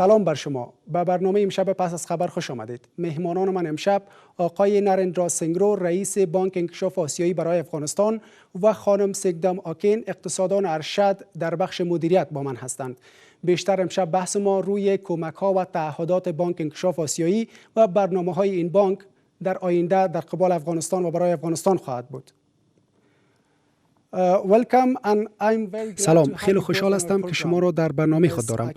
سلام بر شما. به برنامه امشب پس از خبر خوش آمدید. مهمانان من امشب آقای نرندرا سنگرو رئیس بانک انکشاف آسیایی برای افغانستان و خانم سگدام آکین اقتصاددان ارشد در بخش مدیریت با من هستند. بیشتر امشب بحث ما روی کمک‌ها و تعهدات بانک انکشاف آسیایی و برنامه‌های این بانک در آینده در قبال افغانستان و برای افغانستان خواهد بود. سلام، خیلی خوشحال هستم که شما را در برنامه خود دارم.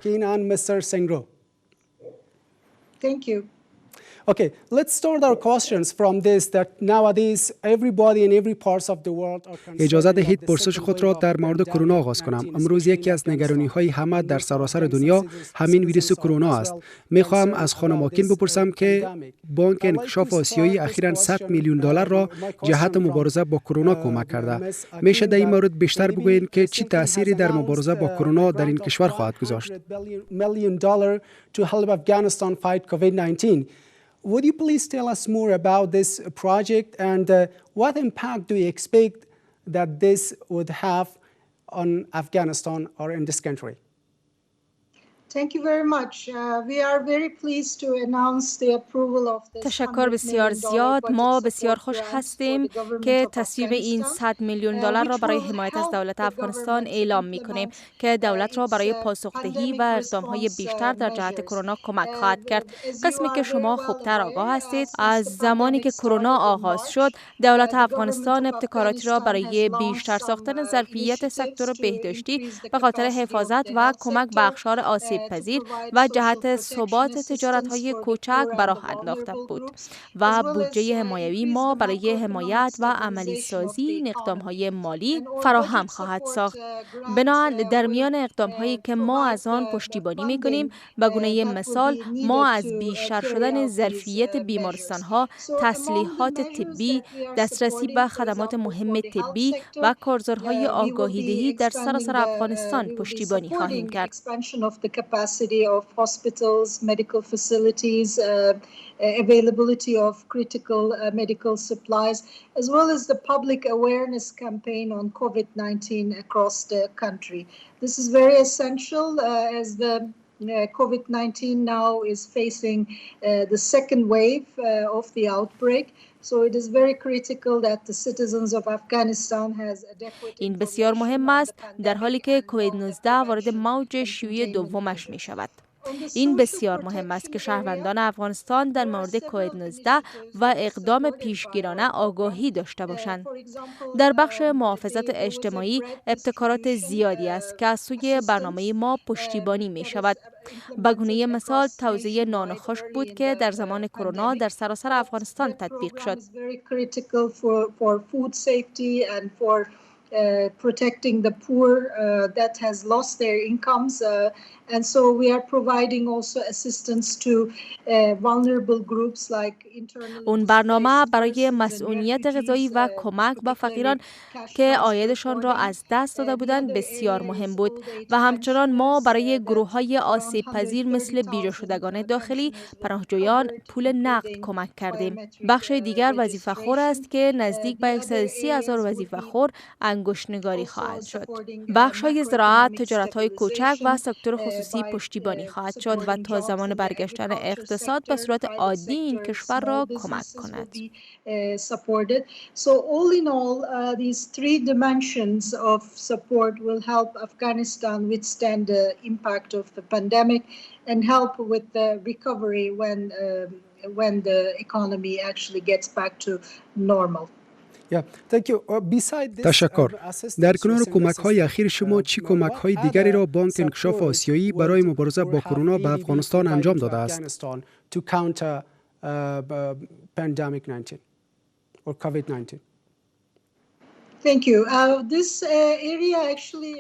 Okay, let's start our questions from this that nowadays everybody in every parts of the world are concerned. اجازه دهید پرسش خود را در مورد کرونا آغاز کنم. امروز یکی از نگرانی‌های همه در سراسر دنیا همین ویروس کرونا است. می‌خواهم از خانم آکین بپرسم که بانک انکشاف آسیایی اخیراً $100 میلیون را جهت مبارزه با کرونا کمک کرده. میشه در این مورد بیشتر بگویید که چه تأثیری در مبارزه با کرونا در این کشور خواهد گذاشت؟ Would you please tell us more about this project and what impact do you expect that this would have on Afghanistan or in this country? Thank you very much. We are very pleased to announce the approval of this. تشکر بسیار زیاد. ما بسیار خوش هستیم که تصویب این $100 میلیون را برای حمایت از دولت افغانستان اعلام می‌کنیم که دولت را برای پاسخدهی و اقدام‌های بیشتر در جهت کرونا کمک خواهد کرد. قسمی که شما خوبتر آگاه هستید، از زمانی که کرونا آغاز شد، دولت افغانستان ابتکاراتی را برای بیشتر ساختن ظرفیت سکتور بهداشتی به خاطر حفاظت و کمک به اقشار آسیب پذیر و جهت ثبات تجارت‌های کوچک به راه انداخته بود و بودجه حمایوی ما برای حمایت و عملی سازی این اقدام‌های مالی فراهم خواهد ساخت. بنابراین در میان اقدام‌هایی که ما از آن پشتیبانی می‌کنیم، به گونه مثال ما از بیشتر شدن ظرفیت بیمارستان‌ها، تسلیحات طبی، دسترسی به خدمات مهم طبی و کارزارهای آگاهی‌دهی در سراسر افغانستان پشتیبانی خواهیم کرد. Capacity of hospitals, medical facilities, availability of critical medical supplies, as well as the public awareness campaign on COVID-19 across the country. This is very essential as the COVID-19 now is facing the second wave of the outbreak. So it is very critical that the citizens of Afghanistan has adequate. این بسیار مهم است در حالی که کووید 19 وارد موج شیوع دومش می شود. این بسیار مهم است که شهروندان افغانستان در مورد کووید 19 و اقدام پیشگیرانه آگاهی داشته باشند. در بخش محافظت اجتماعی ابتکارات زیادی است که از سوی برنامه ما پشتیبانی می شود. به گونه مثال توزیع نان خشک بود که در زمان کرونا در سراسر افغانستان تطبیق شد. Protecting the poor that has lost their incomes, and so we are providing also assistance to vulnerable groups like اون برنامه برای مسئولیت غذایی و کمک به فقیران که عایدشان را از دست داده بودند بسیار مهم بود و همچنان ما برای گروه‌های آسیب پذیر مثل بیجا شدگان داخلی، پناهجویان پول نقد کمک کردیم. بخش دیگر وظیفه خور است که نزدیک به 130,000 وظیفه خور انگشت‌نگاری خواهد شد. بخش‌های زراعت، تجارت‌های کوچک و سکتور خصوصی پشتیبانی خواهد شد و تا زمان برگشتن اقتصاد به صورت عادی این کشور را کمک کند. So all in all, these three dimensions of support will help Afghanistan withstand the impact of the pandemic and help with the recovery when the economy actually gets back to normal. تشکر. در کنار کمک‌های اخیر شما چه کمک‌های دیگری را بانک انکشاف آسیایی برای مبارزه با کرونا به افغانستان انجام داده است؟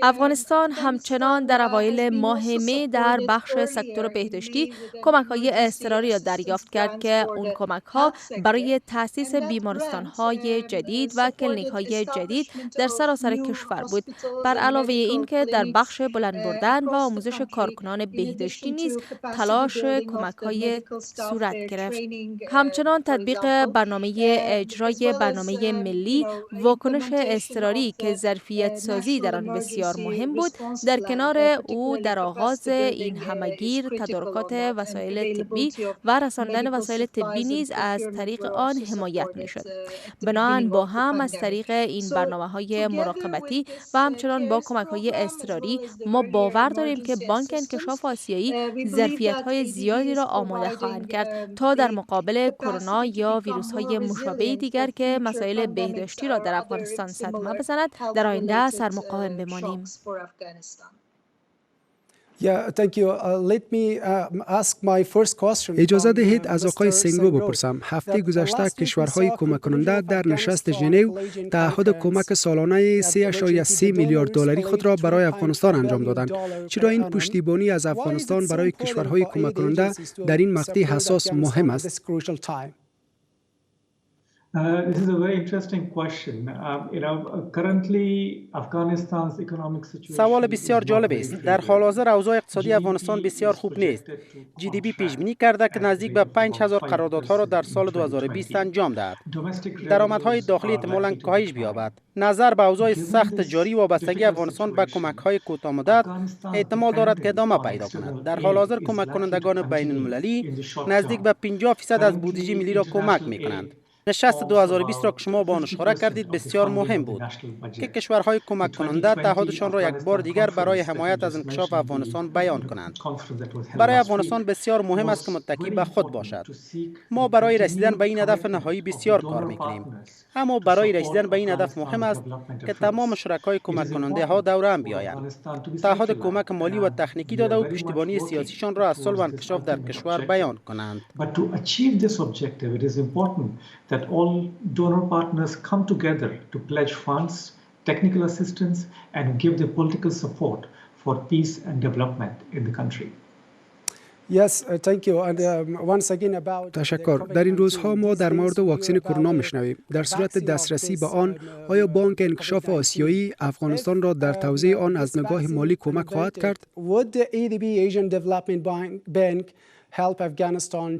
افغانستان همچنان در اوایل ماه می در بخش سکتور بهداشتی کمک‌های اضطراری را دریافت کرد که اون کمک‌ها برای تأسیس بیمارستان‌های جدید و کلینیک‌های جدید در سراسر کشور بود. بر علاوه این که در بخش بلند بردن و آموزش کارکنان بهداشتی نیز تلاش کمک‌های صورت گرفت. همچنان تطبیق برنامه اجرای برنامه ملی واکنش اضطراری که ظرفیت سازی در آن بسیار مهم بود، در کنار او در آغاز این همگیر تدارکات وسایل طبی و رساندن وسایل طبی نیز از طریق آن حمایت می‌شد. بنابراین با هم از طریق این برنامه‌های مراقبتی و همچنان با کمک‌های اضطراری ما باور داریم که بانک انکشاف آسیایی ظرفیت‌های زیادی را آماده خواهند کرد تا در مقابل کرونا یا ویروس‌های مشابه دیگر که مسائل بهداشتی را در افغانستان صدمه بزند در آینده سرمقاوم بمانیم. اجازه دهید از آقای سنگو بپرسم. هفته گذشته کشورهای کمک کننده در نشست ژنو تعهد کمک سالانه 3.3 میلیارد دلاری خود را برای افغانستان انجام دادند. چرا این پشتیبانی از افغانستان برای کشورهای کمک کننده در این مقطع حساس مهم است؟ This is a very interesting question. Currently Afghanistan's economic situation. سوال بسیار جالب است. در حال حاضر اوضاع اقتصادی افغانستان بسیار خوب نیست. GDP پیش بینی کرده که نزدیک به 5000 قراردادها را در سال 2020 انجام دهد. درآمدهای داخلی احتمالاً کاهش بیابد. نظر به اوضاع سخت جاری وابستگی افغانستان به کمک‌های کوتاه‌مدت احتمال دارد که ادامه پیدا کند. در حال حاضر کمک کنندگان بین‌المللی نزدیک به 50% از بودجه ملی را کمک می‌کنند. نشست 2020 را که شما با آن اشاره کردید بسیار مهم بود که کشورهای کمک کننده تعهدشان را یک بار دیگر برای حمایت از انکشاف افغانستان بیان کنند. برای افغانستان بسیار مهم است که متکی به خود باشد. ما برای رسیدن به این هدف نهایی بسیار کار میکنیم. اما برای رسیدن به این هدف مهم است که تمام شرکای کمک کننده ها دور هم بیایند. تعهد کمک مالی و تکنیکی داده و پشتیبانی سیاسیشان را از صلح و انکشاف در کشور بیان کنند. That all donor partners come together to pledge funds, technical assistance, and give the political support for peace and development in the country. تشکر. در این روزها ما در مورد واکسن کرونا میشنویم. در صورت دسترسی به آن، آیا بانک انکشاف آسیایی افغانستان را در توزیع آن از نگاه مالی کمک خواهد کرد؟ Would the ADB Asian Development Bank help Afghanistan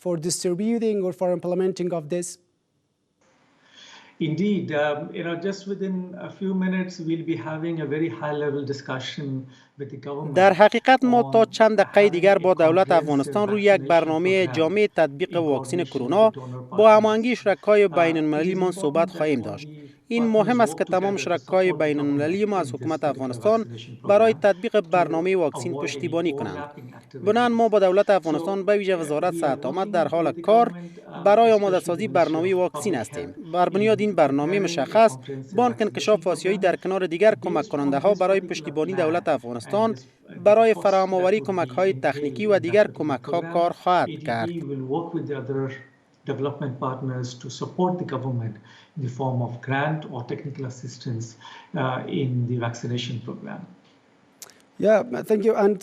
for distributing or for implementing of this? Indeed, just within a few minutes we'll be having a very high-level discussion with the government. در حقیقت ما تا چند دقیقه دیگر با دولت افغانستان روی یک برنامه جامع تطبیق واکسن کرونا با هماهنگی شرکای بین‌المللی ما صحبت خواهیم داشت. این مهم است که تمام شرکای بین‌المللی ما از حکومت افغانستان برای تطبیق برنامه واکسن پشتیبانی کنند. بنابراین ما با دولت افغانستان به ویژه وزارت صحت آمد در حال کار برای آماده سازی برنامه واکسن هستیم. بر بنیاد این برنامه مشخص، بانک انکشاف آسیایی در کنار دیگر کمک کننده ها برای پشتیبانی دولت افغانستان برای فراهم آوری کمک های تکنیکی و دیگر کمک ها کار خواهد کرد. Development partners to support the government in the form of grant or technical assistance in the vaccination program. Yeah, thank you. And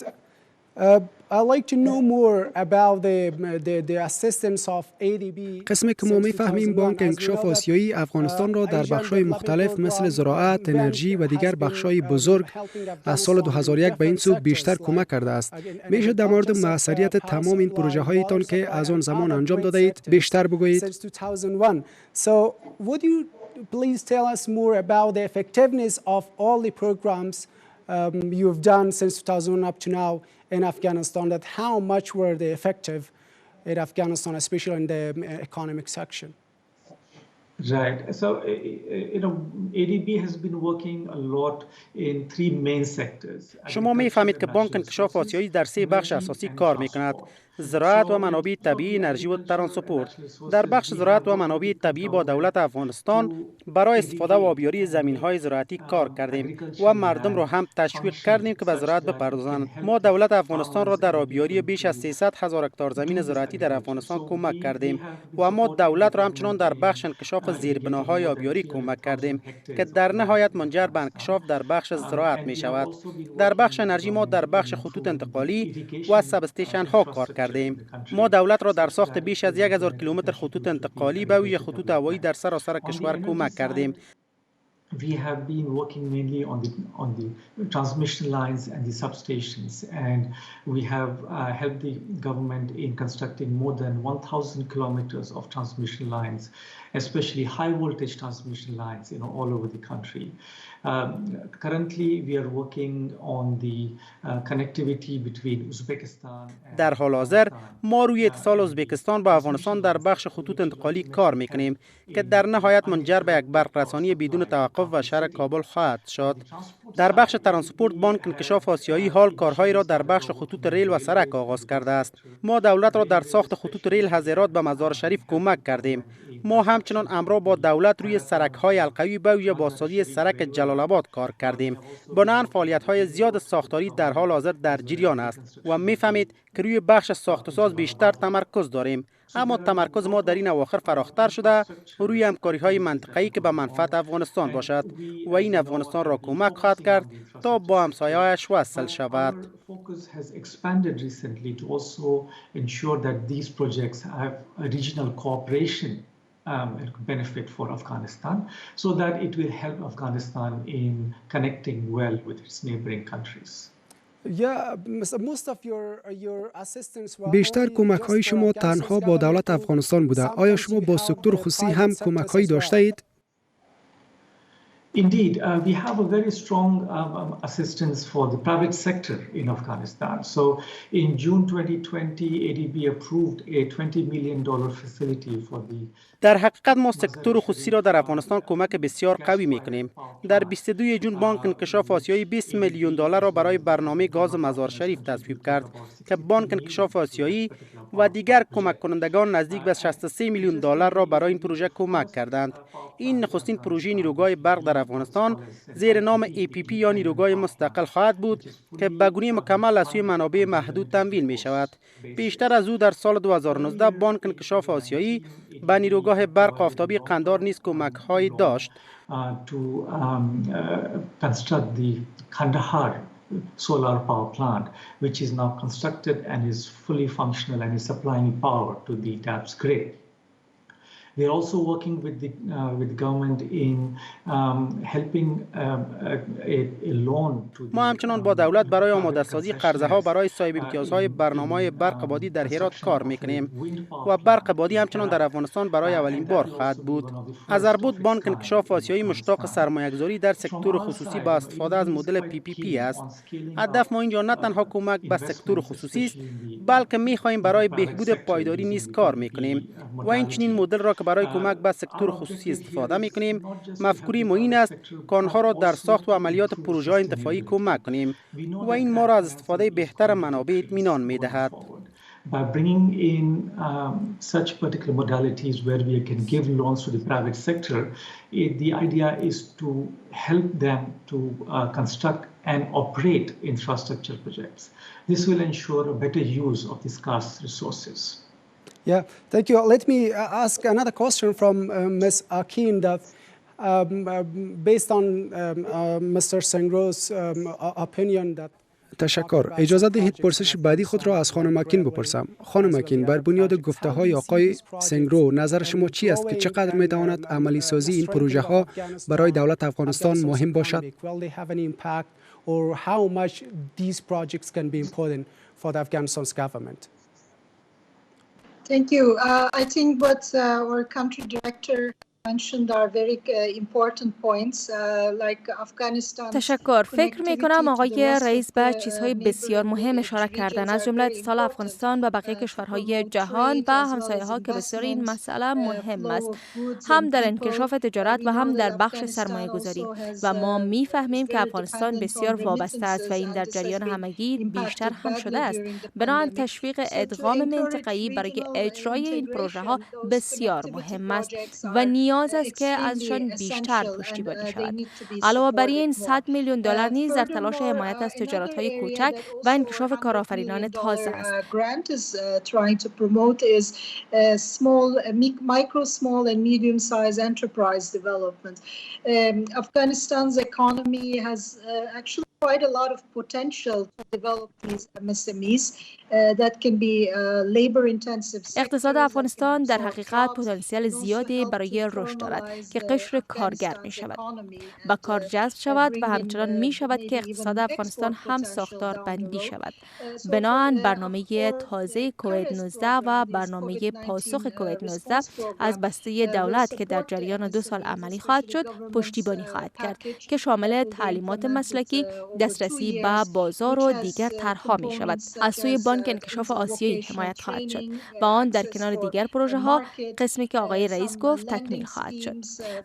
I'd like to know more about the assistance of ADB. قسمی که ما می‌فهمیم بانک انکشاف آسیایی افغانستان را در بخش‌های مختلف مثل زراعت، انرژی و دیگر بخش‌های بزرگ از سال 2001 به این سو بیشتر کمک کرده است. میشه در مورد موثریت تمام این پروژه‌هایتان که از آن زمان انجام داده اید بیشتر بگویید؟ So would you please tell us more about the effectiveness of all the programs you've done since 2001 up to now in Afghanistan, that how much were they effective in Afghanistan, especially in the economic section? Right. So, ADB has been working a lot in three main sectors. شما می‌فهمید که بانک انکشاف آسیایی در 3 بخش اساسی کار می‌کند: زراعت و منابع طبیعی، انرژی و ترانسپورت. در بخش زراعت و منابع طبیعی با دولت افغانستان برای استفاده و آبیاری زمین‌های زراعتی کار کردیم و مردم را هم تشویق کردیم که به زراعت بپردازند. ما دولت افغانستان را در آبیاری بیش از 300,000 هکتار زمین زراعتی در افغانستان کمک کردیم و ما دولت را همچنان در بخش انکشاف زیربناهای آبیاری کمک کردیم که در نهایت منجر به انکشاف در بخش زراعت می شود. در بخش انرژی ما در بخش خطوط انتقالی و سب استیشن ها کار کردیم. ما دولت را در ساخت بیش از 1000 کیلومتر خطوط انتقالی به ویژه خطوط هوایی در سراسر کشور کمک کردیم. We have been working mainly on the transmission lines and the substations, and we have helped the government in constructing more than 1,000 kilometers of transmission lines especially high voltage transmission lines, all over the country. Currently, we are working on the connectivity between Uzbekistan and در حال حاضر ما روی اتصال ازبکستان با افغانستان در بخش خطوط انتقالی کار میکنیم که در نهایت منجر به یک برق رسانی بدون توقف و شهر کابل خواهد شد. در بخش ترانسپورت بانک انکشاف آسیایی حال کارهایی را در بخش خطوط ریل و سرک آغاز کرده است. ما دولت را در ساخت خطوط ریل هزیرات به مزار شریف کمک کردیم. ما همچنان امرا با دولت روی سرک‌های القوی به ویژه بازسازی سرک جلال آباد کار کردیم. بنابراین فعالیت‌های زیاد ساختاری در حال حاضر در جریان است و می‌فهمید که روی بخش ساخت و ساز بیشتر تمرکز داریم. اما تمرکز ما در این اواخر فراختر شده روی همکاری‌های منطقه‌ای که به منفعت افغانستان باشد و این افغانستان را کمک خواهد کرد تا با همسایه‌هایش وصل شود. Focus has expanded recently to also ensure that these projects have a regional cooperation benefit for Afghanistan, so that it will help Afghanistan in connecting well with its neighboring countries. بیشتر کمک های شما تنها با دولت افغانستان بوده. آیا شما با سکتور خصوصی هم کمک هایی داشته اید؟ Indeed, we have a very strong assistance for the private sector in Afghanistan. So in June 2020, ADB approved a $20 million facility for the در حقیقت ما سکتور خصوصی را در افغانستان کمک بسیار قوی میکنیم. در 22 جون بانک انکشاف آسیایی $20 میلیون را برای برنامه گاز مزار شریف تصویب کرد که بانک انکشاف آسیایی و دیگر کمک کنندگان نزدیک به $63 میلیون را برای این پروژه کمک کردند. این نخستین پروژه نیروگاه برق در افغانستان زیر نام APP یا نیروگاه مستقل خواهد بود که به گونه مکمل از سوی منابع محدود تمویل می شود. بیشتر از او در سال 2019 بانک انکشاف آسیایی به نیروگاه برق آفتابی قندار نیز کمک های داشت. to construct the Kandahar solar power plant, which is now constructed and is fully functional and is supplying power to the TAPS grid. We are also working with the government in helping a loan to ما همچنان با دولت برای آماده سازی قرضه ها برای صاحب امتیازهای برنامه برق بادی در هرات کار میکنیم و برق بادی همچنان در افغانستان برای اولین بار خواهد بود. از اربود بانک انکشاف آسیایی مشتاق سرمایه‌گذاری در سکتور خصوصی با استفاده از مدل PPP است. هدف ما اینجا نه تنها کمک به سکتور خصوصی است، بلکه می‌خواهیم برای بهبود پایداری نیز کار میکنیم و این چنین مدل را برای کمک به سکتور خصوصی استفاده می‌کنیم. مفکوری ما این است که آنها را در ساخت و عملیات پروژه‌های انتفاعی کمک کنیم و این ما را از استفاده بهتر منابع اطمینان می‌دهد. By bringing in such particular modalities where we can give loans to the private sector, the idea is to help them to construct and operate infrastructure projects. This will ensure a better use of the scarce resources. Yeah, thank you. Let me ask another question from Ms. Akin that based on Mr. Sengro's opinion that تشکر. اجازه دهید پرسش بعدی خود را از خانم اکین بپرسم. خانم اکین، بر بنیاد گفته های آقای سنگرو نظر شما چی است که چقدر می تواند عملی سازی این پروژه ها برای دولت افغانستان مهم باشد؟ or how much these projects can be important for the Afghanistan's government? Thank you. I think what our country director mentioned are very important points like Afghanistan. تشکر. فکر می کنم آقای رئیس به چیزهای بسیار مهم اشاره کردن، از جمله اتصال افغانستان به بقیه کشورهای جهان و همسایه ها که بسیار این مسئله مهم است، هم در انکشاف تجارت و هم در بخش سرمایه گذاری. و ما می فهمیم که افغانستان بسیار وابسته است و این در جریان همگی بیشتر هم شده است. بنابراین تشویق ادغام منطقه‌ای برای اجرای این پروژه ها بسیار مهم است و نیاز است که ازشان بیشتر پشتیبانی شود. علاوه بر این $100 میلیون نیز در تلاش حمایت از تجارت‌های کوچک و انکشاف کارآفرینان تازه است. Grant is trying to promote is small and medium size enterprise development. Afghanistan's economy has actually quite a lot of potential to develop these MSMEs that can be labor intensive. اقتصاد افغانستان در حقیقت پتانسیل زیادی برای رشد دارد که قشر کارگر می شود، به کار جذب شود و همچنان می شود که اقتصاد افغانستان هم ساختار بندی شود. بنابراین برنامه تازه کووید 19 و برنامه پاسخ کووید 19 از بسته دولت که در جریان 2 سال عملی خواهد شد پشتیبانی خواهد کرد که شامل تعلیمات مسلکی، دسترسی به بازار و دیگر طرح‌ها می شود. از سوی بانک انکشاف آسیایی حمایت خواهد شد و آن در کنار دیگر پروژه ها قسمی که آقای رئیس گفت تکمیل خواهد شد.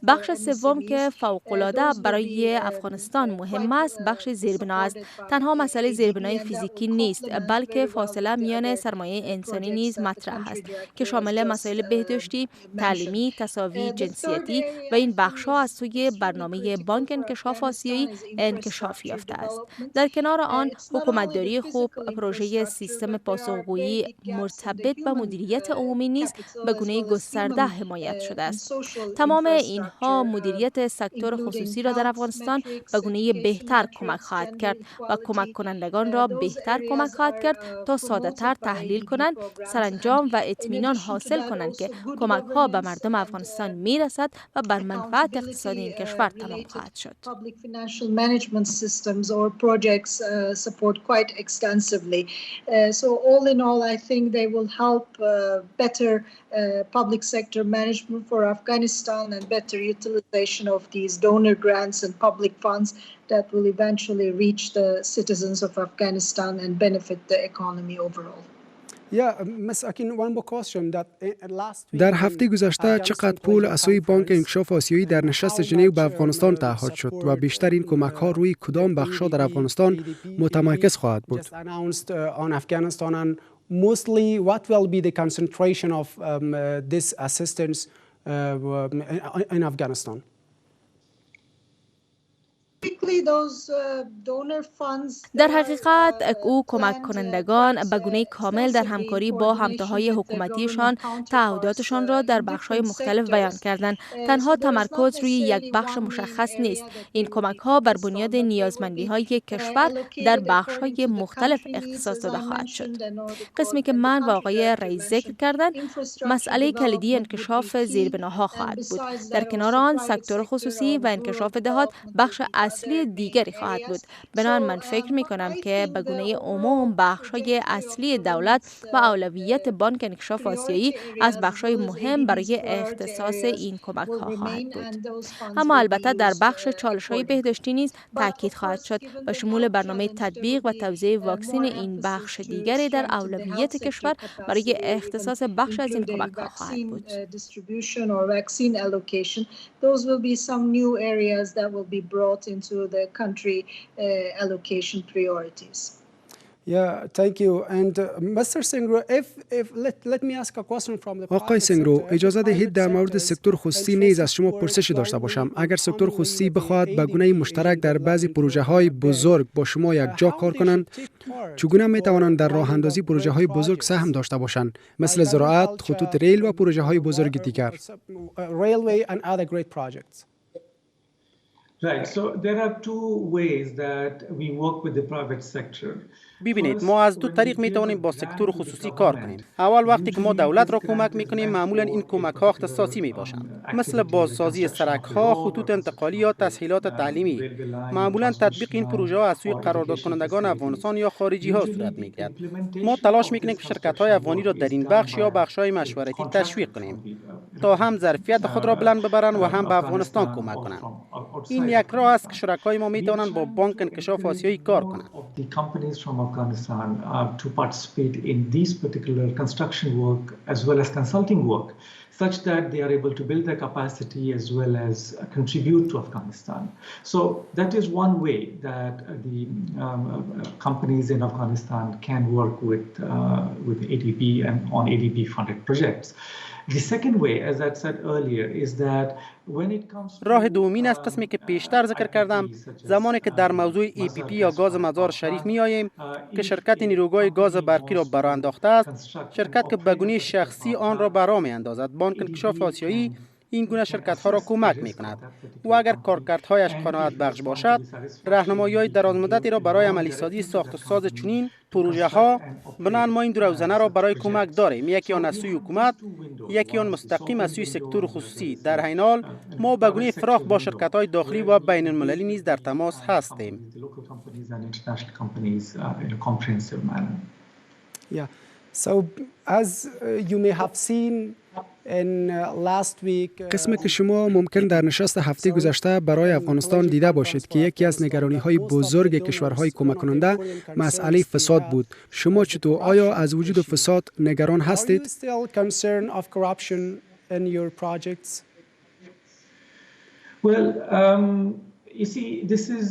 بخش سوم که فوق‌العاده برای افغانستان مهم است بخش زیربنا است. تنها مسئله زیربنای فیزیکی نیست بلکه فاصله میان سرمایه انسانی نیز مطرح است که شامل مسائل بهداشتی، تعلیمی، تساوی جنسیتی و این بخش‌ها از سوی برنامه بانک انکشاف آسیایی انکشاف یافته است. در کنار آن حکومتداری خوب، پروژه سیستم پاسخگویی مرتبط به مدیریت عمومی نیز به گونه گسترده حمایت شده است. تمام اینها مدیریت سکتور خصوصی را در افغانستان به گونه بهتر کمک خواهد کرد و کمک کنندگان را بهتر کمک خواهد کرد تا ساده‌تر تحلیل کنند، سرانجام و اطمینان حاصل کنند که کمک ها به مردم افغانستان می رسد و بر منفعت اقتصادی این کشور تمام خواهد شد. So all in all, I think they will help better public sector management for Afghanistan and better utilization of these donor grants and public funds that will eventually reach the citizens of Afghanistan and benefit the economy overall. در هفته گذشته چقدر پول از سوی بانک انکشاف آسیایی در نشست ژنو به افغانستان تعهد شد و بیشتر این کمک ها روی کدام بخش‌ها در افغانستان متمرکز خواهد بود؟ Mostly, what will be the concentration of this assistance in Afghanistan? در حقیقت او کمک کنندگان به گونه کامل در همکاری با همتاهای حکومتیشان تعهداتشان را در بخش‌های مختلف بیان کردند. تنها تمرکز روی یک بخش مشخص نیست. این کمک‌ها بر بنیاد نیازمندی‌های کشور در بخش‌های مختلف اختصاص داده خواهد شد. قسمی که من و آقای رئیس ذکر کردند، مسئله کلیدی انکشاف زیربناها خواهد بود. در کنار آن سکتور خصوصی و انکشاف دهات بخش اصلی دیگری خواهد بود. بنابراین من فکر می کنم که به گونه عموم بخش‌های اصلی دولت و اولویت بانک انکشاف آسیایی از بخش‌های مهم برای اختصاص این کمک‌ها خواهد بود. اما البته در بخش چالش‌های بهداشتی نیز تاکید خواهد شد و شمول برنامه تطبیق و توزیع واکسن این بخش دیگری در اولویت کشور برای اختصاص بخش از این کمک‌ها خواهد بود. Those will be some new areas that will be brought into the country allocation priorities. Yeah, thank you. And Mr. Singro, let me ask a question from the آقای سنگرو، اجازه دهید در مورد سکتور خصوصی نیز از شما پرسشی داشته باشم. اگر سکتور خصوصی بخواهد به گونه مشترک در بعضی پروژه‌های بزرگ با شما یک جا کار کنند، چگونه می توانند در راه اندازی پروژه‌های بزرگ سهم داشته باشند، مثل زراعت، خطوط ریل و پروژه‌های بزرگ دیگر؟ Railway and other great projects. Right. So there are two ways that we work with the private sector. ببینید، ما از دو طریق می توانیم با سکتور خصوصی کار کنیم. اول وقتی که ما دولت را کمک می کنیم، معمولا این کمک ها اختصاصی می باشند، مثل بازسازی سرک ها، خطوط انتقالی یا تسهیلات تعلیمی. معمولا تطبیق این پروژه ها از سوی قرارداد کنندگان افغانستان یا خارجی ها صورت می گیرد. ما تلاش می کنیم که شرکت های افغانی را در این بخش یا بخش های مشورتی تشویق کنیم تا هم ظرفیت خود را بلند ببرند و هم به افغانستان کمک کنند. این یک راه است که شرکای ما می توانند با بانک انکشاف آسیایی کار کنند. Afghanistan to participate in these particular construction work as well as consulting work, such that they are able to build their capacity as well as contribute to Afghanistan. So that is one way that the companies in Afghanistan can work with ADB and on ADB funded projects. The second way, as I said earlier, is that when it comes to راه دومین از قسمی که پیشتر ذکر کردم، زمانی که در موضوع EPP یا گاز مزار شریف می آییم که شرکت نیروگاه گاز برقی را برانداخته است، شرکت که به گونه شخصی آن را برا می اندازد، بانک انکشاف آسیایی این گونه شرکت ها را کمک می کند و اگر کارکردهایش قناعت بخش باشد، راهنمایی درازمدتی را برای عملی سازی ساخت و ساز چنین پروژه ها بنان ما این دو روزنه را برای کمک داریم، یکی آن از سوی حکومت، یکی آن مستقیم از سوی سکتور خصوصی. در این حال ما به گونه فراخ با شرکت های داخلی و بین المللی نیز در تماس هستیم. Yeah. So as you may have seen in last week قسمی که شما ممکن در نشست هفته گذشته برای افغانستان دیده باشید که یکی از نگرانی‌های بزرگ کشورهای کمک کننده مسئله فساد بود. شما چطور آیا از وجود فساد نگران هستید؟ Are you still concerned of corruption in your projects? Well, you see, this is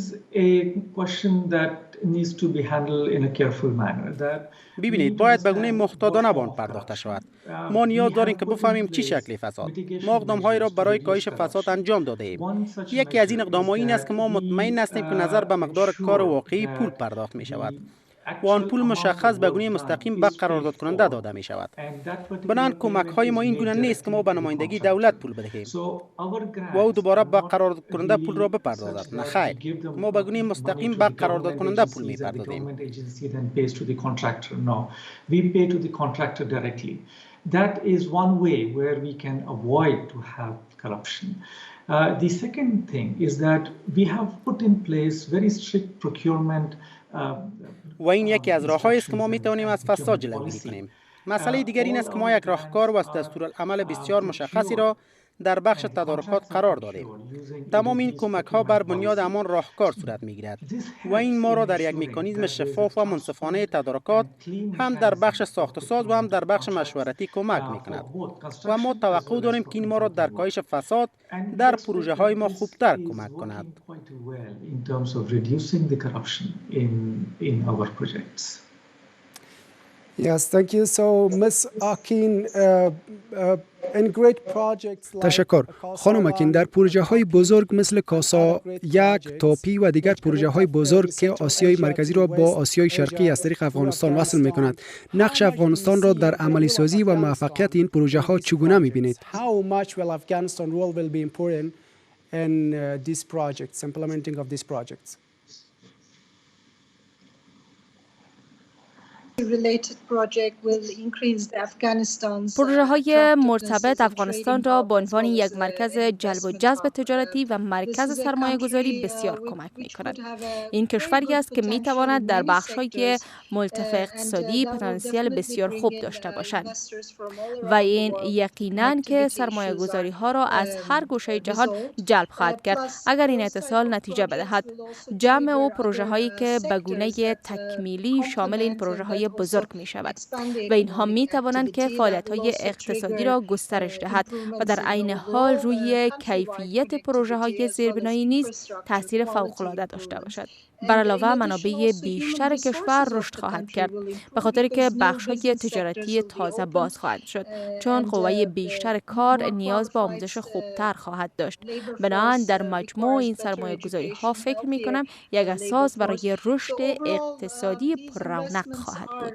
a question that needs to be handled in a careful manner. ببینید، باید به گونه محتاطانه به آن پرداخته شود. ما نیاز داریم که بفهمیم چی شکل فساد. ما اقدام‌هایی را برای کاهش فساد انجام داده ایم. یکی از این اقدام‌ها این است که ما مطمئن هستیم که نظر به مقدار کار واقعی پول پرداخت می شود و آن پول مشخص به گونه مستقیم به قرارداد کننده داده می شود. بنان کمک های ما این گونه نیست که ما به نمایندگی دولت پول بدهیم و او دوباره به قرارداد کننده پول را بپردازد. نه خیر، ما به گونه مستقیم به قرارداد کننده پول می پردازیم. That is one way where we can avoid to have corruption. The second thing is that we have put in place very strict procurement. و این یکی از راه‌هایی است که ما می‌توانیم از فساد جلوگیری کنیم. مسئله دیگر این است که ما یک راهکار و دستورالعمل بسیار مشخصی را در بخش تدارکات قرار دادیم. تمام این کمک‌ها بر بنیاد همان راهکار صورت می‌گیرد و این ما را در یک مکانیزم شفاف و منصفانه تدارکات هم در بخش ساخت و ساز و هم در بخش مشورتی کمک می‌کند و ما توقع داریم که این ما را در کاهش فساد در پروژه‌های ما خوبتر کمک کند. Yes, thank you. So, Ms. Akin, in great projects like تشکر. خانم اکین، در پروژه های بزرگ مثل کاسا یک، تاپی و دیگر پروژه های بزرگ که آسیای مرکزی را با آسیای شرقی از طریق افغانستان وصل می کند، نقش افغانستان را در عملی سازی و موفقیت این پروژه ها چگونه می بینید؟ How much will Afghanistan role will be important in these projects, implementing of these projects? پروژه های مرتبط افغانستان را به عنوان یک مرکز جلب و جذب تجارتی و مرکز سرمایه گذاری بسیار کمک می کند. این کشوری است که می تواند در بخش های ملتف اقتصادی پتانسیل بسیار خوب داشته باشد و این یقیناً که سرمایه گذاری ها را از هر گوشه جهان جلب خواهد کرد اگر این اتصال نتیجه بدهد. جمع او پروژه هایی که به گونه تکمیلی شامل این پروژه های بزرگ می شود و اینها می توانند که فعالیت های اقتصادی را گسترش دهد و در عین حال روی کیفیت پروژه های زیربنایی نیز تاثیر فوق العاده داشته باشد. بر علاوه منابع بیشتر کشور رشد خواهد کرد به خاطر که بخش‌های تجارتی تازه باز خواهد شد، چون قوه بیشتر کار نیاز به آموزش خوبتر خواهد داشت. بنابراین در مجموع این سرمایه‌گذاری‌ها فکر می‌کنم یک اساس برای رشد اقتصادی پررونق خواهد بود.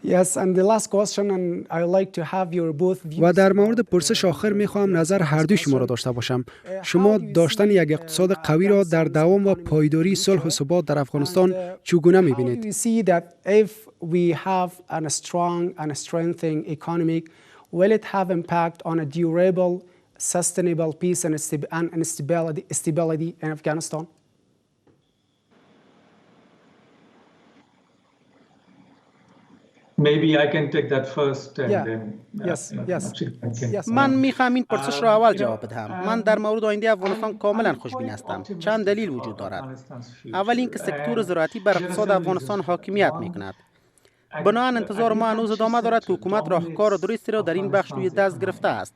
Yes, and the last question, and I like to have your both views. و در مورد پرسش آخر میخواهم نظر هر دوی شما را داشته باشم. شما داشتن یک اقتصاد قوی را در دوام و پایداری صلح و ثبات در افغانستان چگونه میبینید؟ How do you see that if we have a strong and strengthening economy, will it have impact on a durable, sustainable peace and stability in Afghanistan? Maybe I can take that first and Yeah. then Yes. من میخوام این پرسش را اول جواب بدهم. من در مورد آینده افغانستان کاملا خوشبین هستم. چند دلیل وجود دارد. اول اینکه سکتور زراعتی بر اقتصاد افغانستان حاکمیت میکند. بنابراین انتظار ما هنوز ادامه دارد که حکومت راهکار درستی را در این بخش روی دست گرفته است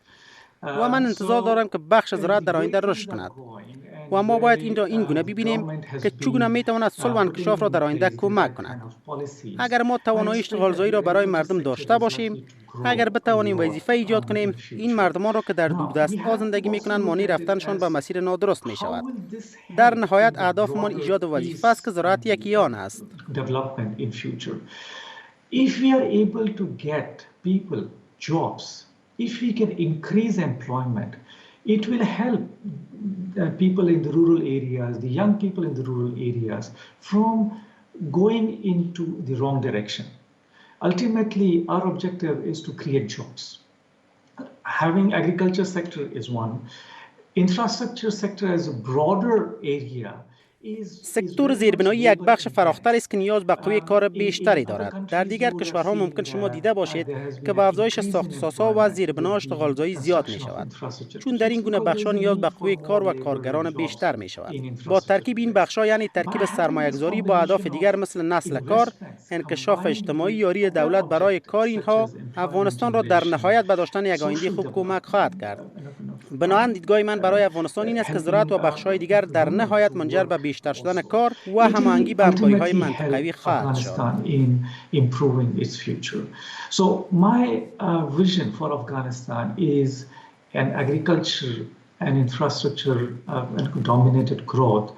و من انتظار دارم که بخش زراعت در آینده رشد کند و ما باید این را این گونه ببینیم که چگونه میتواند صلح و انکشاف را در آینده کمک کند. اگر ما توانایی اشتغالزایی را برای مردم داشته باشیم، اگر بتوانیم وظیفه ایجاد کنیم، این مردمان را که در دوردست‌ها زندگی میکنند مانع رفتنشان به مسیر نادرست می شود. در نهایت اهدافمان ایجاد وظیفه است که زراعت یکی آن است. If we are able to get people jobs, if we can increase employment, it will help people in the rural areas, the young people in the rural areas, from going into the wrong direction. Ultimately, our objective is to create jobs. Having agriculture sector is one. Infrastructure sector as a broader area. سکتور زیربنایی یک بخش فراختر است که نیاز به قوی کار بیشتری دارد. در دیگر کشورها ممکن شما دیده باشید که با افزایش ساخت و سازها و زیربنا اشتغالزایی زیاد می شود. چون در این گونه بخش‌ها نیاز به قوی کار و کارگران بیشتر می شود. با ترکیب این بخش‌ها یعنی ترکیب سرمایه‌گذاری با اهداف دیگر مثل نسل کار، انکشاف اجتماعی، یاری دولت برای کار اینها افغانستان را در نهایت به داشتن یک آینده خوب کمک خواهد کرد. بنابراین دیدگاه من برای افغانستان این است که زراعت و بخش‌های دیگر در نهایت منجر به بیشتر شدن کار و هماهنگی به همکاری‌های منطقوی خواهد شد. So my vision for Afghanistan is an agriculture and infrastructure dominated growth,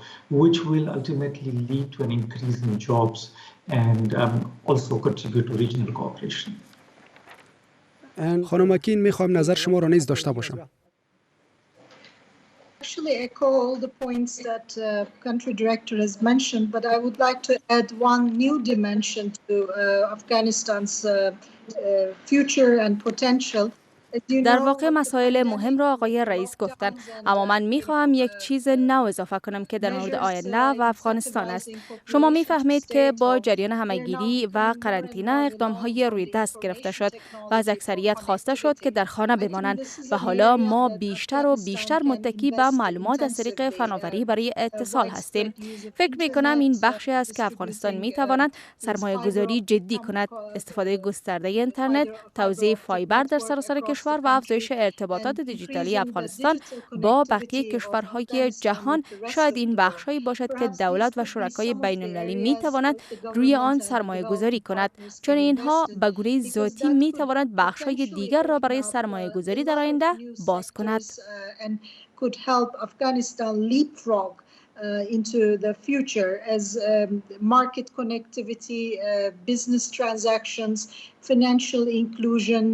which will ultimately lead to an increase in jobs and also contribute to regional cooperation. خانم اکین، میخوام نظر شما را نیز داشته باشم. Actually echo all the points that country director has mentioned, but I would like to add one new dimension to Afghanistan's future and potential. در واقع مسائل مهم را آقای رئیس گفتن، اما من میخواهم یک چیز نو اضافه کنم که در مورد آینده و افغانستان است. شما میفهمید که با جریان همهگیری و قرنطینه اقدامهای روی دست گرفته شد و از اکثریت خواسته شد که در خانه بمانند و حالا ما بیشتر و بیشتر متکی به معلومات از طریق فناوری برای اتصال هستیم. فکر میکنم این بخشی است که افغانستان میتواند سرمایه گذاری جدی کند، استفاده گسترده اینترنت، توزیع فایبر در سراسر کشور و افزایش ارتباطات دیجیتالی افغانستان با بقیه کشورهای جهان شاید این بخشی باشد که دولت و شرکای بین‌المللی می تواند روی آن سرمایه گذاری کند، چون اینها به گونه ذاتی می تواند بخش‌های دیگر را برای سرمایه گذاری در آینده باز کند. Into the future as market connectivity, business transactions, financial inclusion,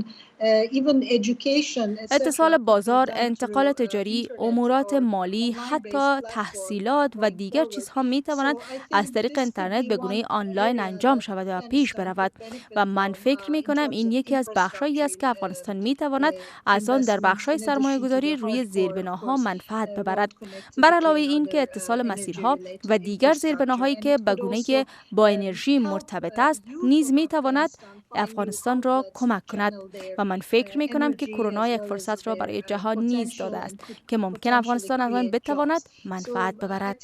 even education. اتصال بازار، انتقال تجاری، امورات مالی، حتی تحصیلات و دیگر چیزها می تواند از طریق اینترنت به گونه آنلاین انجام شود و پیش برود و من فکر می کنم این یکی از بخشایی است که افغانستان می تواند از آن در بخش‌های سرمایه‌گذاری روی زیربناها منفعت ببرد. بر علاوه این که اتصال مسیرها و دیگر زیربناهایی که به گونه با انرژی مرتبط است نیز می تواند افغانستان را کمک کند و من فکر می کنم که کرونا یک فرصت را برای جهان نیز داده است که ممکن افغانستان از آن بتواند منفعت ببرد.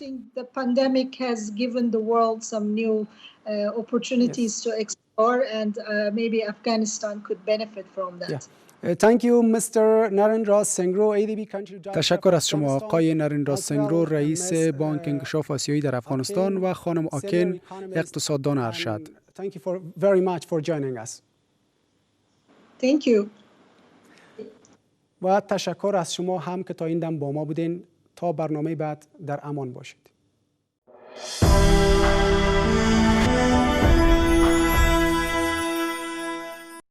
تشکر از شما آقای نریندرا سنگرو، رئیس بانک انکشاف آسیایی در افغانستان و خانم آکین، اقتصاددان ارشد. Thank you very much for joining us. Thank you. و تشکر از شما هم که تا این دم با ما بودین. تا برنامه بعد در امان باشید.